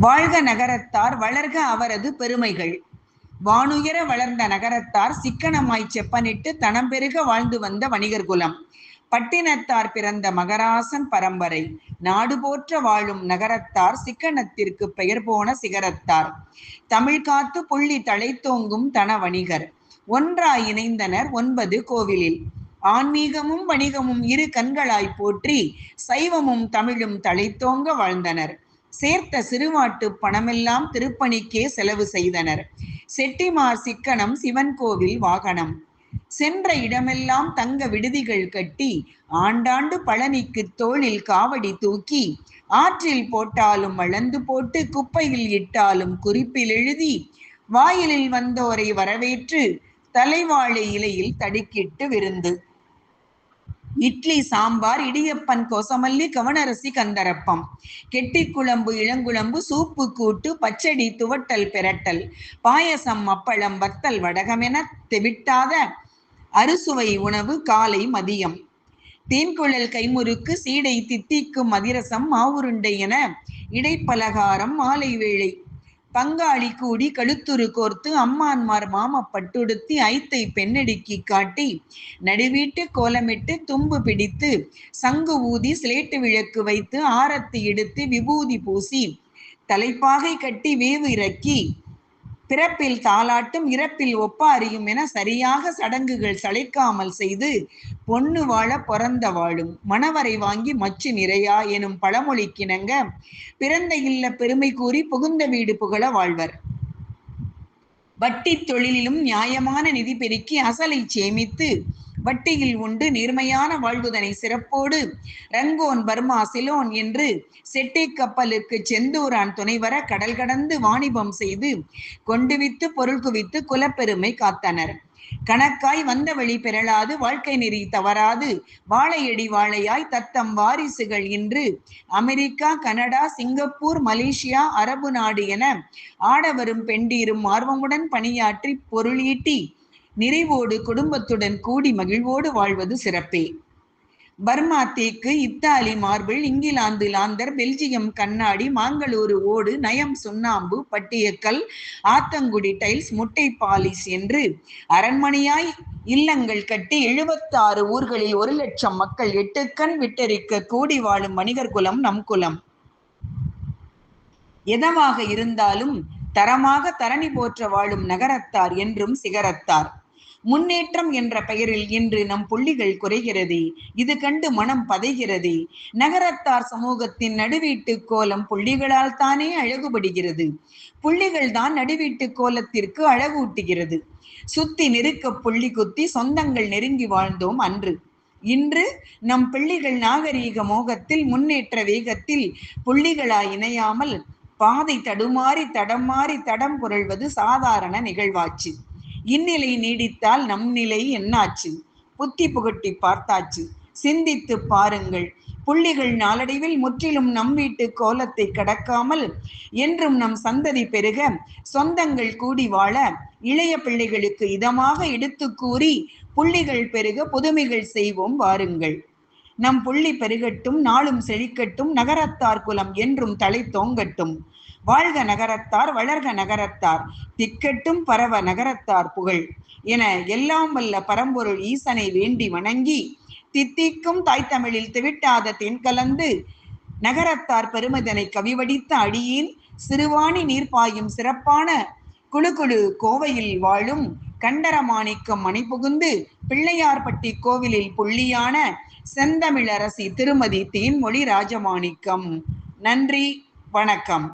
வாழ்க நகரத்தார் வளர்க அவரது பெருமைகள். வானுயர வளர்ந்த நகரத்தார் சிக்கனமாய் செப்பனிட்டு தனம் பெருக வாழ்ந்து வந்த வணிகர் குலம். பட்டினத்தார் பிறந்த மகராசன் பரம்பரை. நாடு போற்ற வாழும் நகரத்தார் சிக்கனத்திற்கு பெயர் போன சிகரத்தார். தமிழ் காத்து புள்ளி தழைத்தோங்கும் தன வணிகர். ஒன்றாய் இணைந்தனர் 9 கோவிலில். ஆன்மீகமும் வணிகமும் இரு கண்களாய் போற்றி சைவமும் தமிழும் தழைத்தோங்க வாழ்ந்தனர். சேர்த்த சிறுவாட்டு பணமெல்லாம் திருப்பணிக்கே செலவு செய்தனர். செட்டிமார் சிக்கனம் சிவன் கோவில் வாகனம். சென்ற இடமெல்லாம் தங்க விடுதிகள் கட்டி ஆண்டாண்டு பழனிக்கு தோளில் காவடி தூக்கி ஆற்றில் போட்டாலும் அளந்து போட்டு குப்பையில் இட்டாலும் குறிப்பில் எழுதி வாயிலில் வந்தோரை வரவேற்று தலைவாழை இலையில் தடுக்கிட்டு விருந்து. இட்லி சாம்பார் இடியப்பன் கோசமல்லி கவனரசி கந்தரப்பம் கெட்டிக்குழம்பு இளங்குழம்பு சூப்பு கூட்டு பச்சடி துவட்டல் பெரட்டல் பாயசம் அப்பளம் வத்தல் வடகமென தெவிட்டாத அறுசுவை உணவு காலை மதியம். தேன்குழல் கைமுறுக்கு சீடை தித்திக்கும் மதிரசம் மாவுருண்டை என இடைப்பலகாரம் மாலை வேளை. பங்காளி கூடி கழுத்துரு கோர்த்து அம்மான்மார் மாமப்பட்டுடுத்தி ஐத்தை பெண்ணடுக்கி காட்டி நடுவீட்டு கோலமிட்டு தும்பு பிடித்து சங்கு ஊதி சிலேட்டு விளக்கு வைத்து ஆரத்தி எடுத்து விபூதி பூசி தலைப்பாகை கட்டி வேவு இறக்கி பிறப்பில் தாலாட்டும் இறப்பில் ஒப்பாரியும் என சரியாக சடங்குகள் சளைக்காமல் செய்து பொண்ணு வாழ பிறந்த வாழும் மணவரை வாங்கி மச்சு நிறையா எனும் பழமொழிக்கிணங்க பிறந்த இல்ல பெருமை கூறி புகுந்த வீடு புகழ வாழ்வர். வட்டி தொழிலிலும் நியாயமான நிதி பெருக்கி அசலை சேமித்து வட்டியில் உண்டு நேர்மையான வாழ்வுதனை சிறப்போடு ரங்கோன் பர்மா சிலோன் என்று செட்டை கப்பலுக்கு செந்தூரான் துணைவர கடல் கடந்து வாணிபம் செய்து கொண்டு வித்து பொருள் குவித்து குலப்பெருமை காத்தனர். கணக்காய் வந்த வழி பெறலாது வாழ்க்கை நெறி தவறாது வாழையடி வாழையாய் தத்தம் வாரிசுகள் இன்று அமெரிக்கா கனடா சிங்கப்பூர் மலேசியா அரபு நாடு என ஆடவரும் பெண்டீரும் ஆர்வமுடன் பணியாற்றி பொருளீட்டி நிறைவோடு குடும்பத்துடன் கூடி மகிழ்வோடு வாழ்வது சிறப்பே. பர்மா தேக்கு இத்தாலி மார்பிள் இங்கிலாந்து லாந்தர் பெல்ஜியம் கண்ணாடி மாங்களூரு ஓடு நயம் சுண்ணாம்பு பட்டியக்கல் ஆத்தங்குடி டைல்ஸ் முட்டை பாலிஸ் என்று அரண்மனையாய் இல்லங்கள் கட்டி 76 ஊர்களில் 1 லட்சம் மக்கள் 8 கண் விட்டரிக்க கூடி வாழும் வணிகர் குலம் நம் குலம். எதமாக இருந்தாலும் தரமாக தரணி போற்ற வாழும் நகரத்தார் என்றும் சிகரத்தார். முன்னேற்றம் என்ற பெயரில் இன்று நம் புள்ளிகள் குறைகிறதே, இது கண்டு மனம் பதைகிறதே. நகரத்தார் சமூகத்தின் நடுவீட்டு கோலம் புள்ளிகளால் தானே அழகுபடுகிறது. புள்ளிகள் தான் நடுவீட்டு கோலத்திற்கு அழகூட்டுகிறது. சுத்தி நெருக்க புள்ளி குத்தி சொந்தங்கள் நெருங்கி வாழ்ந்தோம் அன்று. இன்று நம் பிள்ளைகள் நாகரீக மோகத்தில் முன்னேற்ற வேகத்தில் புள்ளிகளாய் இணையாமல் பாதை தடுமாறி தடம் மாறி தடம் புரள்வது சாதாரண நிகழ்வாச்சு. இந்நிலை நீடித்தால் நம் நிலை என்னாச்சு? புத்தி புகட்டி பார்த்தாச்சு. சிந்தித்து பாருங்கள். புள்ளிகள் நாளடைவில் முற்றிலும் நம் வீட்டு கோலத்தை கடக்காமல் என்றும் நம் சந்ததி பெருக சொந்தங்கள் கூடி வாழ இளைய பிள்ளைகளுக்கு இதமாக எடுத்து கூறி புள்ளிகள் பெருக புதுமைகள் செய்வோம் வாருங்கள். நம் புள்ளி பெருகட்டும் நாளும் செழிக்கட்டும் நகரத்தார் குலம் என்றும் தலை தோங்கட்டும். வாழ்க நகரத்தார் வளர்க நகரத்தார் திக்கட்டும் பரவ நகரத்தார் புகழ் என எல்லாம் வல்ல பரம்பொருள் ஈசனை வேண்டி வணங்கி தித்திக்கும் தாய்த்தமிழில் திவிட்டாத தேன் கலந்து நகரத்தார் பெருமதனை கவிவடித்த அடியேன் சிறுவாணி நீர்ப்பாயும் சிறப்பான குழுகுழு கோவையில் வாழும் கண்டரமாணிக்கம் மணி புகுந்து பிள்ளையார்பட்டி கோவிலில் புள்ளியான செந்தமிழரசி திருமதி தேன்மொழி ராஜமாணிக்கம். நன்றி, வணக்கம்.